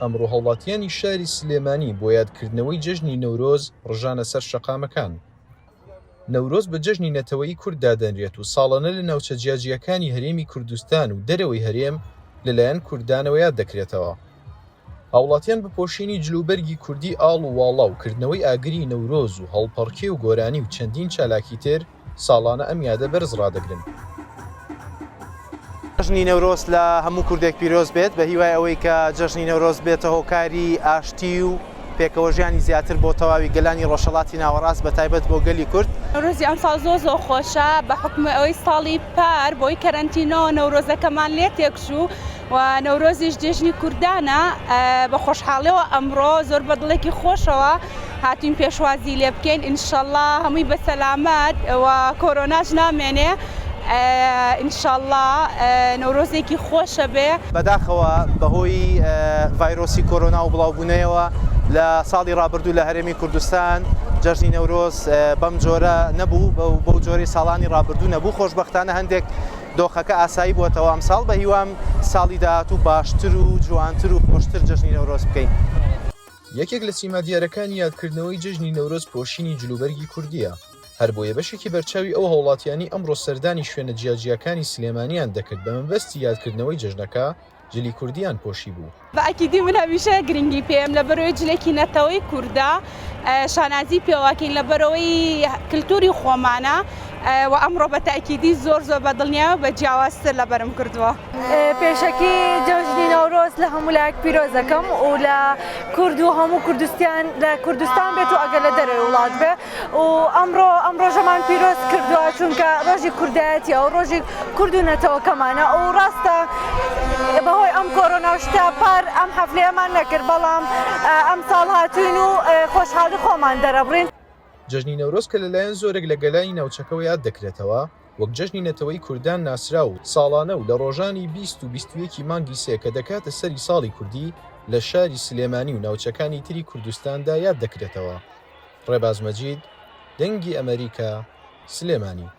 ئەمڕۆ هەوڵاتیانی شاری سلێمانی بۆ یادکردنەوەی جەژنی نەورۆز ڕژانە سەر شەقامەکان. نەورۆز بە جەژنی نەتەوەیی کورد دادەنرێت و ساڵانە لە ناوچە جیاجیەکانی هەرێمی کوردستان و دەرەوەی هەرێم لەلایەن کوردانەوە یاد دەکرێتەوە. هاوڵاتیان بە پۆشینی جلوبەرگی کوردی ئاڵ و واڵا و کردنەوەی ئاگری نەورۆز و هەڵپەڕکێ و گۆرانی و چەندین چالاکی تر ساڵانە ئەم یادە بەرز ڕادەگرن. جەژنی نەورۆز لە هەموو کوردێک پیرۆز بێت بە هیوای ئەوەی کە جەژنی نەورۆز بێتە هۆکاری ئاشتی و پێکەوە ژیانی زیاتر بۆ تەواوی گەلانی ڕۆژهەڵاتی ناوەڕاست بە تایبەت بۆ گەلی کورد. نەورۆزی ئەمساڵ زۆر خۆشە بە حکومە ئەوەی ساڵی پار بۆی کەرەنتینەوە نەورۆزەکەمان لێ تێکچوو و نەورۆزیش جێژنی کوردانە بە خۆشحاڵیەوە ئەمڕۆ زۆر بەدڵێکی خۆشەوە هاتوین پێشوازی لێ بکەین ئینشەڵڵا هەمووی بە سەلامەت و کۆرۆناش نامێنێ. ئینشەڵڵا نەورۆزێکی خۆشە بێ. بەداخەوە بەهۆی ڤایرۆسی کۆرۆنا و بڵاوبوونەوەوە لە ساڵی ڕابردوو لە هەرێمی کوردستان جەژنی نەورۆز بەم جۆرە نەبوو بەو جۆری ساڵانی ڕابردوو نەبوو. خۆشبەختانە هەندێک دۆخەکە ئاسایی بووەتەوە ئەم ساڵ بە هیوام ساڵی داهاتوو باشتر و جوانتر و خۆشتر جەژنی نەورۆز بکەین. یەکێک لە سیما دیارەکانی یادکردنەوەی جەژنی نەورۆز پۆشینی جلوبەرگی کوردیە. هەر بۆیە بەشێکی بەرچاوی ئەو هەوڵاتیانی ئەمڕۆ سەردانی شوێنە جیاجیەکانی سلێمانیان دەکرد بە مەبەستی یادکردنەوەی جەژنەکە جلی کوردیان پۆشی بوو. بەئەکیدی من هەمیشە گرنگی پێم لەبەرەوەی جلێکی نەتەوەی کووردا شانازی پێواکەین لەبەرەوەی کللتوری خۆمانە و ئەمڕۆ بە تاکیدی زۆر بەدڵنیاوە بە جیاوازتر لەبەرم کردووە. پێشەکی جەژنی نەورۆز لە هەموو لایەک پیرۆزەکەم و لە کورد و هەموو کوردستان لە کوردستان بێت و ئەگەر لە دەرەوەی وڵات بێ و ئەم ڕۆژەمان پیرۆز کردووە چونکە ڕۆژی کوردایەتی ئەو ڕۆژی کورد و نەتەوەکەمانە و ڕاستە بەهۆی ئەم کۆرۆنا شتا پار ئەم حەفلەیەمان نەکرد بەڵام ئەم ساڵ هاتوین و خۆشحاڵی خۆمان دەرەبڕین. جەژنی نەورۆز کە لەلایەن زۆرێک لە گەلانی ناوچەکەەوە یاد دەکرێتەوە وەک جەژنی نەتەوەی کوردان ناسرا و ساڵانە و لە ڕۆژانی 20 و 21 مانگی سێ کە دەکاتە سەری ساڵی کوردی لە شاری سلێمانی و ناوچەکانی تری کوردستاندا یاد دەکرێتەوە. ڕێباز مەجید، دەنگی ئەمریکا، سلێمانی.